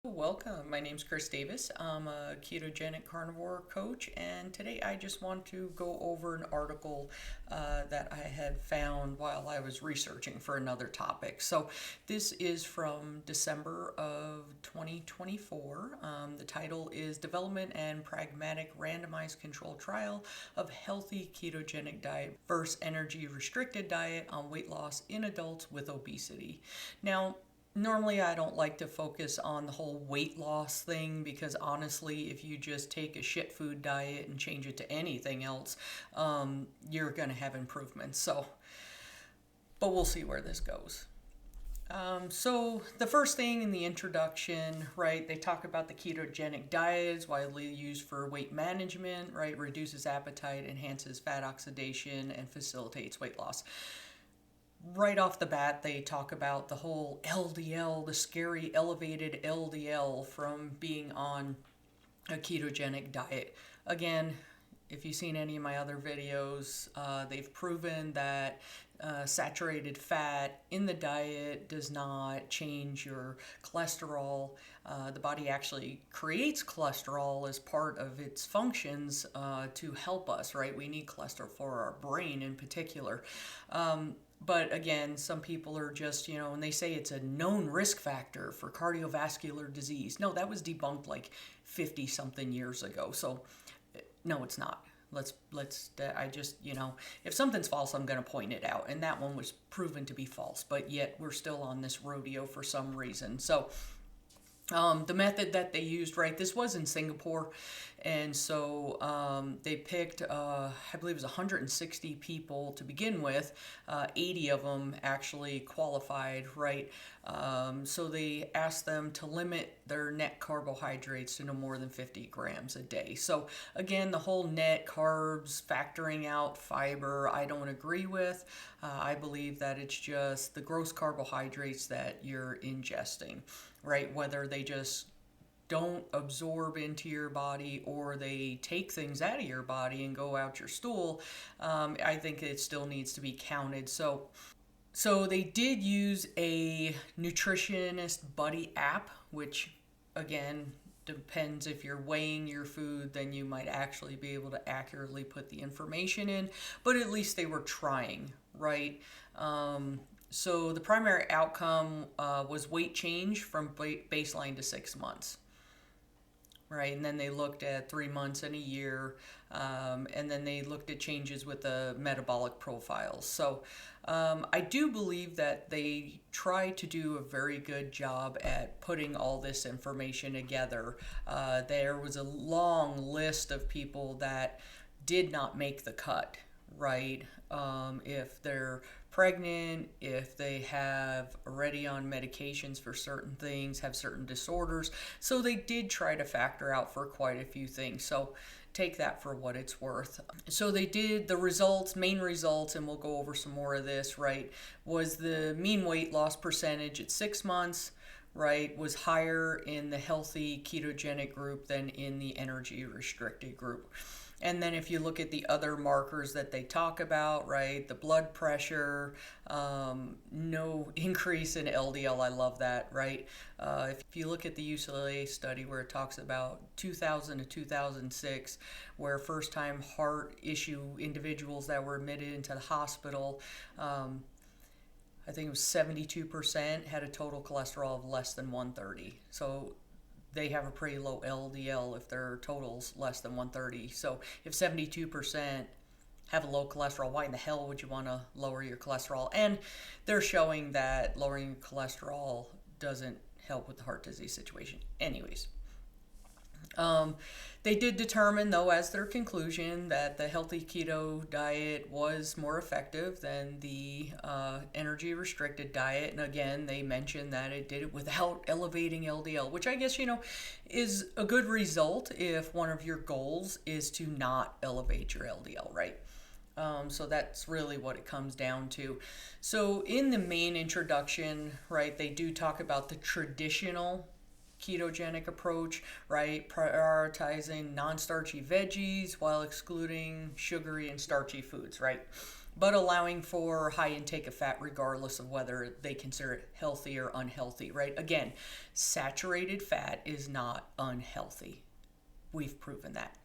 Welcome. My name's Chris Davis. I'm a ketogenic carnivore coach, and today I just want to go over an article that I had found while I was researching for another topic. So, this is from December of 2024. The title is Development and Pragmatic Randomized Control Trial of Healthy Ketogenic Diet versus Energy Restricted Diet on Weight Loss in Adults with Obesity. Now, normally, I don't like to focus on the whole weight loss thing because honestly, if you just take a shit food diet and change it to anything else, you're going to have improvements. But we'll see where this goes. So the first thing in the introduction, right, they talk about the ketogenic diet is widely used for weight management, right, reduces appetite, enhances fat oxidation, and facilitates weight loss. Right off the bat, they talk about the whole LDL, the scary elevated LDL from being on a ketogenic diet. Again, if you've seen any of my other videos, they've proven that saturated fat in the diet does not change your cholesterol. The body actually creates cholesterol as part of its functions to help us, right? We need cholesterol for our brain in particular. But again, some people are just, and they say it's a known risk factor for cardiovascular disease. No, that was debunked like 50 something years ago. So no, it's not. I just, if something's false, I'm going to point it out. And that one was proven to be false, but yet we're still on this rodeo for some reason. So the method that they used, right, this was in Singapore, and so they picked, I believe it was 160 people to begin with. 80 of them actually qualified, right? So they asked them to limit their net carbohydrates to no more than 50 grams a day. So again, the whole net carbs, factoring out fiber, I don't agree with. I believe that it's just the gross carbohydrates that you're ingesting, right? Whether they just don't absorb into your body or they take things out of your body and go out your stool, I think it still needs to be counted. So they did use a nutritionist buddy app, which again depends if you're weighing your food, then you might actually be able to accurately put the information in, but at least they were trying, right? So the primary outcome was weight change from baseline to 6 months, right? And then they looked at 3 months and a year, and then they looked at changes with the metabolic profiles. So I do believe that they try to do a very good job at putting all this information together. There was a long list of people that did not make the cut, right? If they're pregnant, if they have already on medications for certain things, have certain disorders. So they did try to factor out for quite a few things. So take that for what it's worth. So they did the results, main results, and we'll go over some more of this, right? Was the mean weight loss percentage at 6 months, right, was higher in the healthy ketogenic group than in the energy restricted group. And then if you look at the other markers that they talk about, right, the blood pressure, no increase in LDL, I love that, right? If you look at the UCLA study where it talks about 2000 to 2006, where first-time heart issue individuals that were admitted into the hospital, I think it was 72% had a total cholesterol of less than 130. So they have a pretty low LDL if their total's less than 130. So if 72% have a low cholesterol, why in the hell would you want to lower your cholesterol? And they're showing that lowering cholesterol doesn't help with the heart disease situation. Anyways, they did determine, though, as their conclusion, that the healthy keto diet was more effective than the energy restricted diet. And again, they mentioned that it did it without elevating LDL, which I guess, is a good result if one of your goals is to not elevate your LDL, right? So that's really what it comes down to. So in the main introduction, right, they do talk about the traditional ketogenic approach, right? Prioritizing non-starchy veggies while excluding sugary and starchy foods, right? but allowing for high intake of fat regardless of whether they consider it healthy or unhealthy, right? Again, saturated fat is not unhealthy. We've proven that.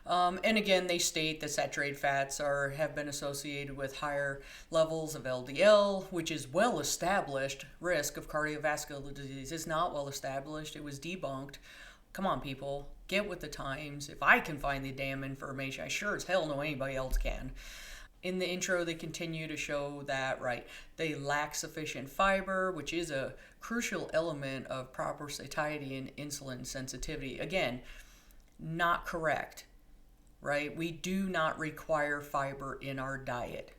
And again, they state that saturated fats have been associated with higher levels of LDL, which is well established risk of cardiovascular disease. It's not well established. It was debunked. Come on, people, get with the times. If I can find the damn information, I sure as hell know anybody else can. In the intro, they continue to show that, right, they lack sufficient fiber, which is a crucial element of proper satiety and insulin sensitivity. Again, not correct. Right? We do not require fiber in our diet.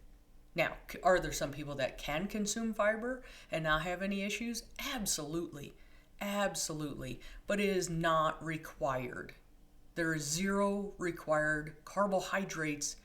Now, are there some people that can consume fiber and not have any issues? Absolutely. Absolutely. But it is not required. There is zero required carbohydrates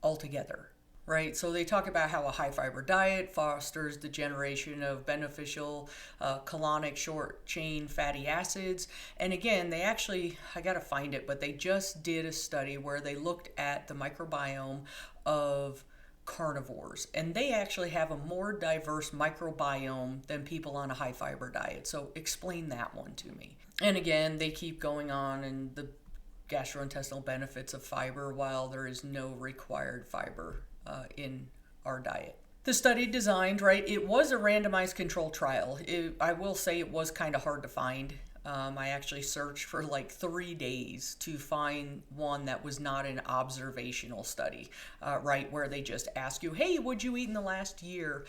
altogether. Right? So they talk about how a high fiber diet fosters the generation of beneficial colonic short chain fatty acids. And again, they actually, I got to find it, but they just did a study where they looked at the microbiome of carnivores, and they actually have a more diverse microbiome than people on a high fiber diet. So explain that one to me. And again, they keep going on and the gastrointestinal benefits of fiber while there is no required fiber in our diet. The study designed, right, it was a randomized control trial. I will say it was kind of hard to find. I actually searched for like 3 days to find one that was not an observational study, right, where they just ask you, hey, what'd you eat in the last year?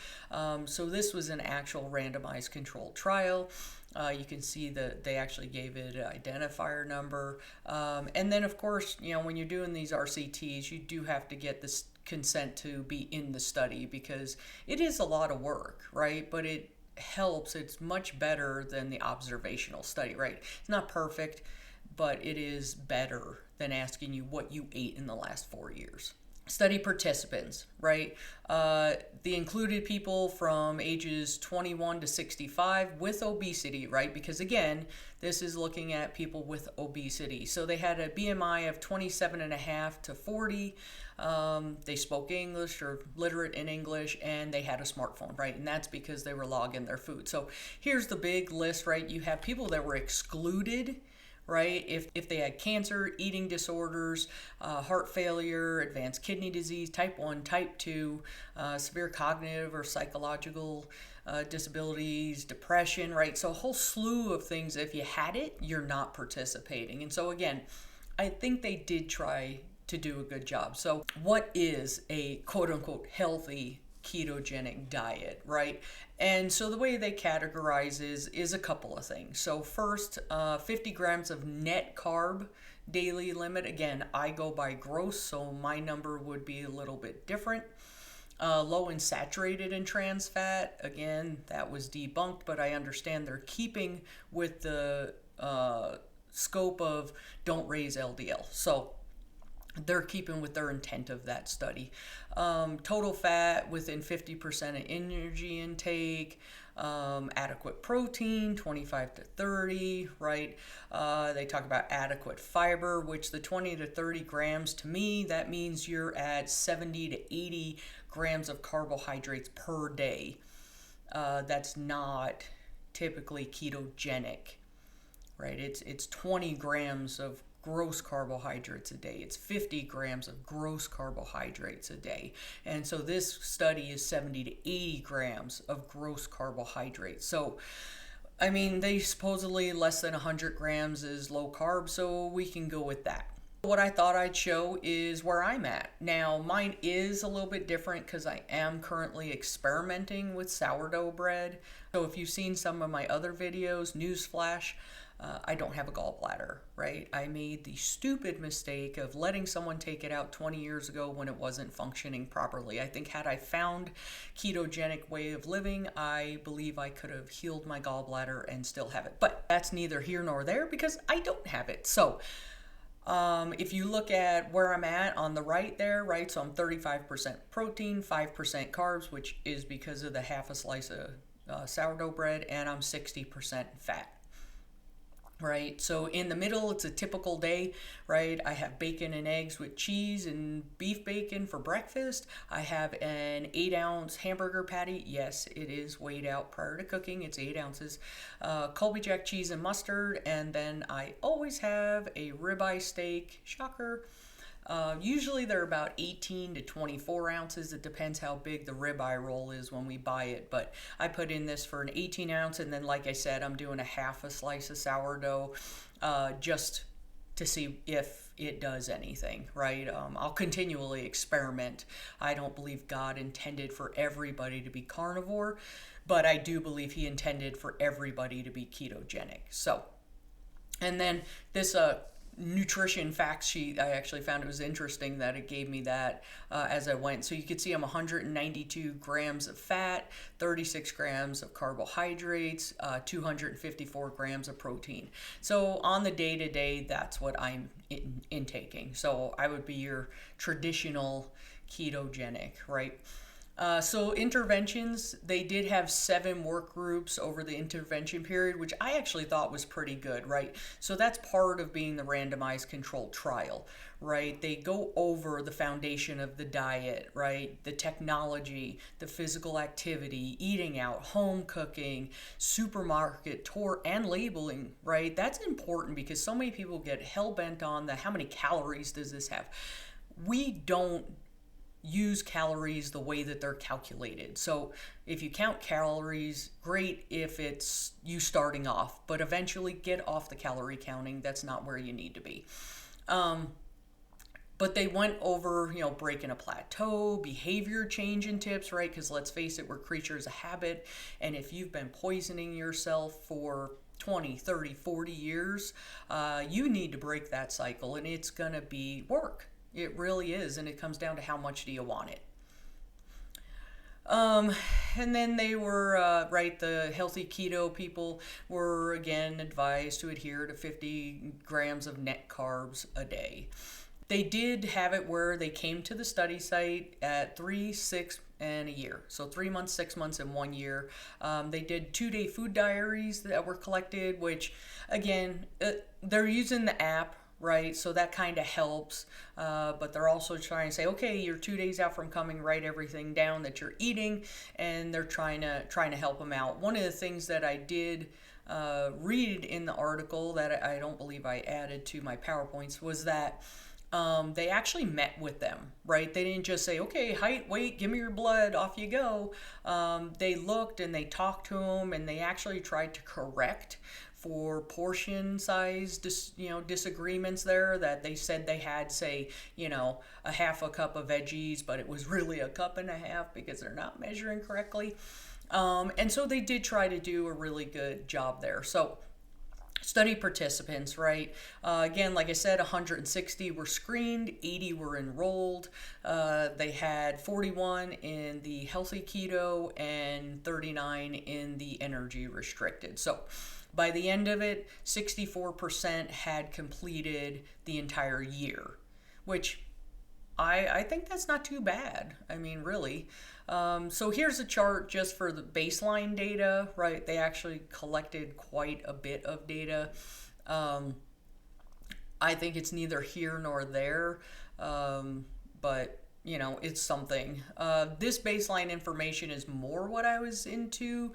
So this was an actual randomized control trial. You can see that they actually gave it an identifier number. And then, of course, you know, when you're doing these RCTs, you do have to get this consent to be in the study because it is a lot of work, right? But it helps. It's much better than the observational study, right? It's not perfect, but it is better than asking you what you ate in the last 4 years. Study participants, right? The included people from ages 21 to 65 with obesity, right? Because again, this is looking at people with obesity. So they had a BMI of 27.5 to 40. They spoke English or literate in English, and they had a smartphone, right? And that's because they were logging their food. So here's the big list, right? You have people that were excluded, right? If they had cancer, eating disorders, heart failure, advanced kidney disease, type 1, type 2, severe cognitive or psychological disabilities, depression, right? So a whole slew of things. If you had it, you're not participating. And so again, I think they did try to do a good job. So what is a quote unquote healthy ketogenic diet, right? And so the way they categorize is a couple of things. So first, 50 grams of net carb daily limit. Again, I go by gross, so my number would be a little bit different. Low in saturated and trans fat. Again, that was debunked, but I understand they're keeping with the scope of don't raise LDL. So they're keeping with their intent of that study. Total fat within 50% of energy intake, adequate protein, 25 to 30, right? They talk about adequate fiber, which the 20 to 30 grams, to me, that means you're at 70 to 80 grams of carbohydrates per day. That's not typically ketogenic, right? It's 20 grams of gross carbohydrates a day. It's 50 grams of gross carbohydrates a day. And so this study is 70 to 80 grams of gross carbohydrates. So, I mean, they supposedly less than 100 grams is low carb, so we can go with that. What I thought I'd show is where I'm at. Now, mine is a little bit different because I am currently experimenting with sourdough bread. So if you've seen some of my other videos, newsflash, I don't have a gallbladder, right? I made the stupid mistake of letting someone take it out 20 years ago when it wasn't functioning properly. I think had I found ketogenic way of living, I believe I could have healed my gallbladder and still have it. But that's neither here nor there because I don't have it. So if you look at where I'm at on the right there, right? So I'm 35% protein, 5% carbs, which is because of the half a slice of sourdough bread, and I'm 60% fat. right? So in the middle, it's a typical day, right? I have bacon and eggs with cheese and beef bacon for breakfast. I have an 8-ounce hamburger patty. Yes, it is weighed out prior to cooking. It's 8 ounces. Colby Jack cheese and mustard. And then I always have a ribeye steak. Shocker. Usually they're about 18 to 24 ounces. It depends how big the ribeye roll is when we buy it. But I put in this for an 18 ounce. And then, like I said, I'm doing a half a slice of sourdough just to see if it does anything, right? I'll continually experiment. I don't believe God intended for everybody to be carnivore, but I do believe he intended for everybody to be ketogenic. So, and then this nutrition fact sheet, I actually found it was interesting that it gave me that as I went. So you could see I'm 192 grams of fat, 36 grams of carbohydrates, 254 grams of protein. So on the day-to-day, that's what I'm intaking. So I would be your traditional ketogenic, right? So interventions, they did have 7 work groups over the intervention period, which I actually thought was pretty good, right? So that's part of being the randomized controlled trial, right? They go over the foundation of the diet, right? The technology, the physical activity, eating out, home cooking, supermarket tour, and labeling, right? That's important because so many people get hell-bent on the how many calories does this have? We don't use calories the way that they're calculated. So if you count calories, great if it's you starting off, but eventually get off the calorie counting. That's not where you need to be. But they went over, breaking a plateau, behavior changing tips, right? Because let's face it, we're creatures of habit. And if you've been poisoning yourself for 20, 30, 40 years, you need to break that cycle, and it's going to be work. It really is, and it comes down to how much do you want it. And then they were, the healthy keto people were again advised to adhere to 50 grams of net carbs a day. They did have it where they came to the study site at 3, 6, and a year. So 3 months, 6 months, and 1 year. They did 2-day food diaries that were collected, which again, they're using the app, right? So that kind of helps. But they're also trying to say, okay, you're 2 days out from coming, write everything down that you're eating, and they're trying to help them out. One of the things that I did read in the article that I don't believe I added to my PowerPoints was that they actually met with them, right? They didn't just say, okay, height, weight, give me your blood, off you go. They looked and they talked to them, and they actually tried to correct for portion size disagreements there, that they said they had, say, a half a cup of veggies, but it was really a cup and a half because they're not measuring correctly. And so they did try to do a really good job there. So study participants, right? Again, like I said, 160 were screened, 80 were enrolled. They had 41 in the healthy keto and 39 in the energy restricted. So by the end of it, 64% had completed the entire year, which I think that's not too bad. I mean, really. So here's a chart just for the baseline data, right? They actually collected quite a bit of data. I think it's neither here nor there, but it's something. This baseline information is more what I was into,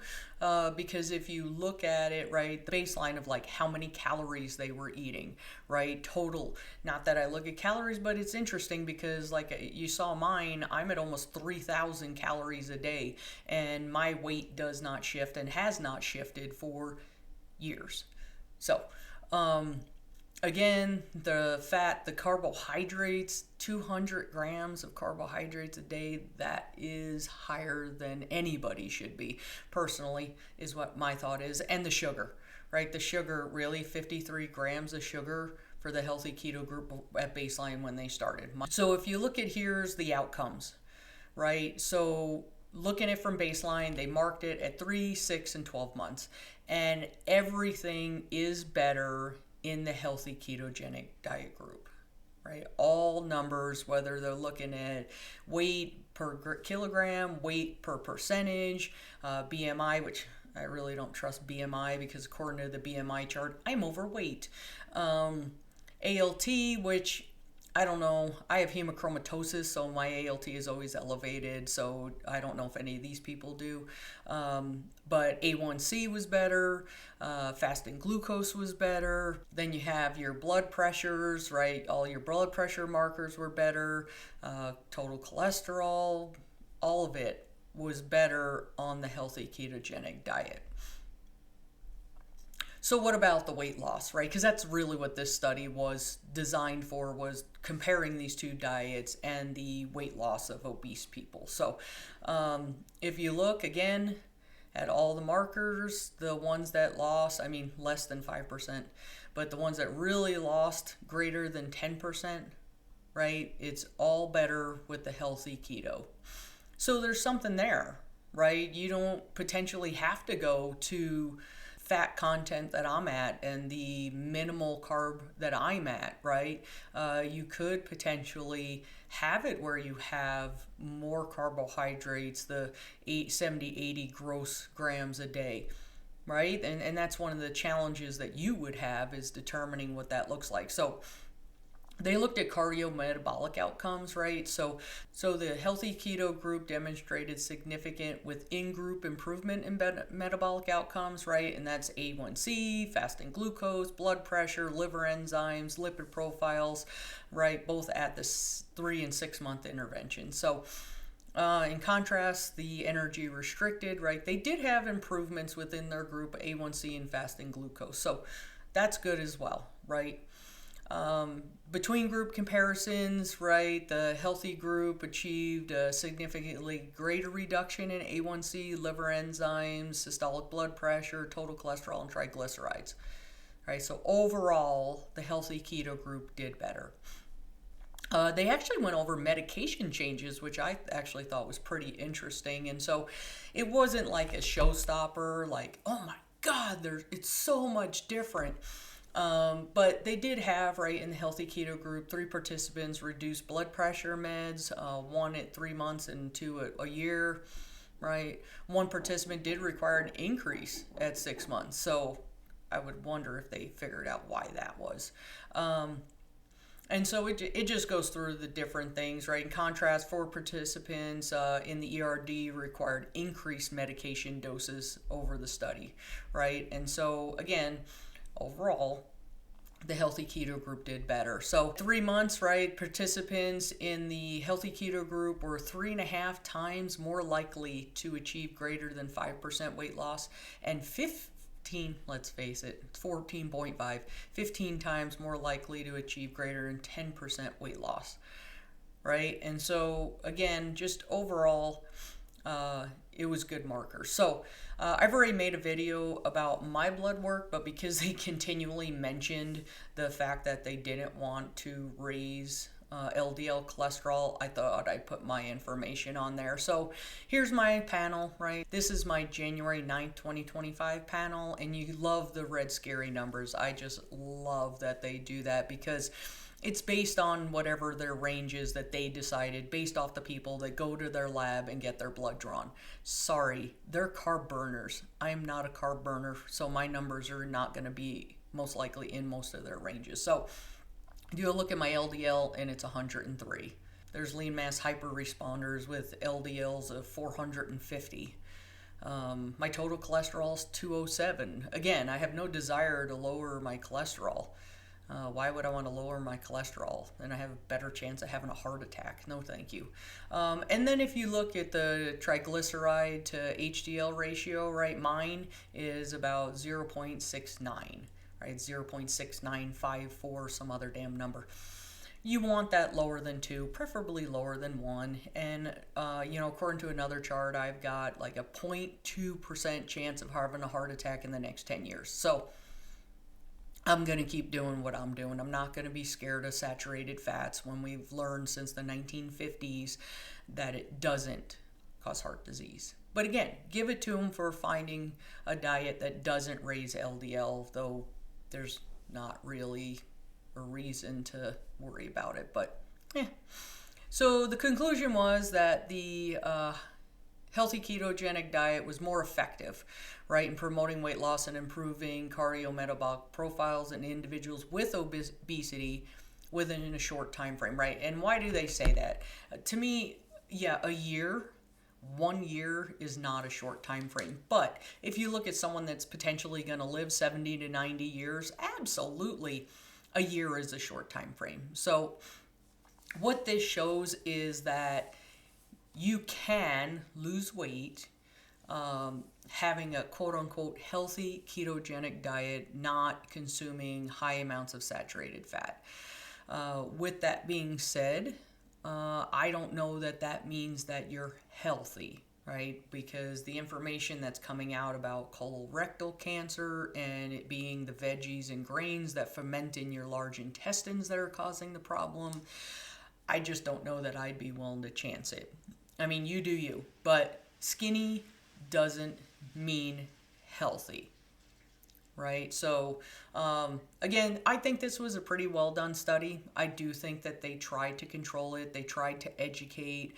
because if you look at it, right, the baseline of like how many calories they were eating, right, total. Not that I look at calories, but it's interesting because like you saw mine, I'm at almost 3,000 calories a day, and my weight does not shift and has not shifted for years. So, again, the fat, the carbohydrates, 200 grams of carbohydrates a day, that is higher than anybody should be, personally, is what my thought is. And the sugar, right? The sugar, really, 53 grams of sugar for the healthy keto group at baseline when they started. So if you look at here's the outcomes, right? So looking at it from baseline, they marked it at 3, 6, and 12 months. And everything is better in the healthy ketogenic diet group, right? All numbers, whether they're looking at weight per kilogram, weight per percentage, BMI, which I really don't trust BMI because according to the BMI chart, I'm overweight. ALT, which I don't know. I have hemochromatosis, so my ALT is always elevated. So I don't know if any of these people do. But A1C was better. Fasting glucose was better. Then you have your blood pressures, right? All your blood pressure markers were better. Total cholesterol, all of it was better on the healthy ketogenic diet. So what about the weight loss, right? Because that's really what this study was designed for, was comparing these two diets and the weight loss of obese people. So if you look again at all the markers, the ones that lost, I mean less than 5%, but the ones that really lost greater than 10%, right? It's all better with the healthy keto. So there's something there, right? You don't potentially have to go to fat content that I'm at and the minimal carb that I'm at, right? You could potentially have it where you have more carbohydrates, the 70, 80 gross grams a day, right? And that's one of the challenges that you would have, is determining what that looks like. So they looked at cardiometabolic outcomes, right? So the healthy keto group demonstrated significant within-group improvement in metabolic outcomes, right? And that's A1C, fasting glucose, blood pressure, liver enzymes, lipid profiles, right? Both at the 3 and 6 month intervention. So in contrast, the energy restricted, right? They did have improvements within their group, A1C and fasting glucose. So that's good as well, right? Between group comparisons, right, the healthy group achieved a significantly greater reduction in A1C, liver enzymes, systolic blood pressure, total cholesterol, and triglycerides. Right, so overall, the healthy keto group did better. They actually went over medication changes, which I actually thought was pretty interesting. And so it wasn't like a showstopper, like, oh my God, it's so much different. But they did have, right, in the healthy keto group, 3 participants reduced blood pressure meds, 1 at 3 months and 2 at a year, right? 1 participant did require an increase at 6 months. So I would wonder if they figured out why that was. And so it just goes through the different things, right? In contrast, 4 participants in the ERD required increased medication doses over the study, right? And so again, overall, the healthy keto group did better. So 3 months, right, participants in the healthy keto group were 3.5 times more likely to achieve greater than 5% weight loss, and let's face it, 14.5, 15 times more likely to achieve greater than 10% weight loss, right? And so again, just overall, it was good markers. So I've already made a video about my blood work, but because they continually mentioned the fact that they didn't want to raise LDL cholesterol, I thought I'd put my information on there. So here's my panel, right? This is my January 9th, 2025 panel, and you love the red scary numbers. I just love that they do that because it's based on whatever their range is that they decided based off the people that go to their lab and get their blood drawn. Sorry, they're carb burners. I'm not a carb burner, so my numbers are not going to be most likely in most of their ranges. So do a look at my LDL and it's 103. There's lean mass hyper responders with LDLs of 450. My total cholesterol is 207. Again, I have no desire to lower my cholesterol. Why would I want to lower my cholesterol? And I have a better chance of having a heart attack. No, thank you. And then if you look at the triglyceride to HDL ratio, right, mine is about 0.69, right, 0.6954, some other damn number. You want that lower than 2, preferably lower than 1. And, according to another chart, I've got like a 0.2% chance of having a heart attack in the next 10 years. So I'm going to keep doing what I'm doing. I'm not going to be scared of saturated fats when we've learned since the 1950s that it doesn't cause heart disease. But again, give it to them for finding a diet that doesn't raise LDL, though there's not really a reason to worry about it. But So the conclusion was that the healthy ketogenic diet was more effective, right, in promoting weight loss and improving cardiometabolic profiles in individuals with obesity within a short time frame, right? And why do they say that? To me, yeah, a year, 1 year is not a short time frame. But if you look at someone that's potentially going to live 70 to 90 years, absolutely a year is a short time frame. So what this shows is that you can lose weight having a quote unquote healthy ketogenic diet, not consuming high amounts of saturated fat. With that being said, I don't know that that means that you're healthy, right? Because the information that's coming out about colorectal cancer and it being the veggies and grains that ferment in your large intestines that are causing the problem, I just don't know that I'd be willing to chance it. I mean, you do you, but skinny doesn't mean healthy. Right? So, again, I think this was a pretty well done study. I do think that they tried to control it. They tried to educate.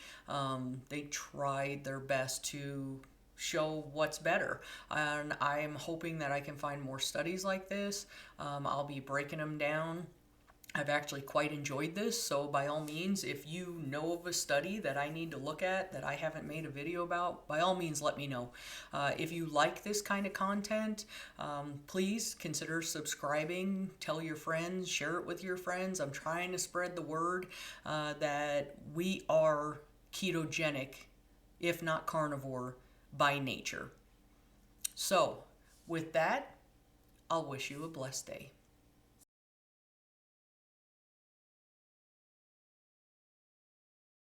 They tried their best to show what's better. And I'm hoping that I can find more studies like this. I'll be breaking them down. I've actually quite enjoyed this, so by all means, if you know of a study that I need to look at that I haven't made a video about, by all means let me know. If you like this kind of content, please consider subscribing, tell your friends, share it with your friends. I'm trying to spread the word that we are ketogenic, if not carnivore, by nature. So, with that, I'll wish you a blessed day.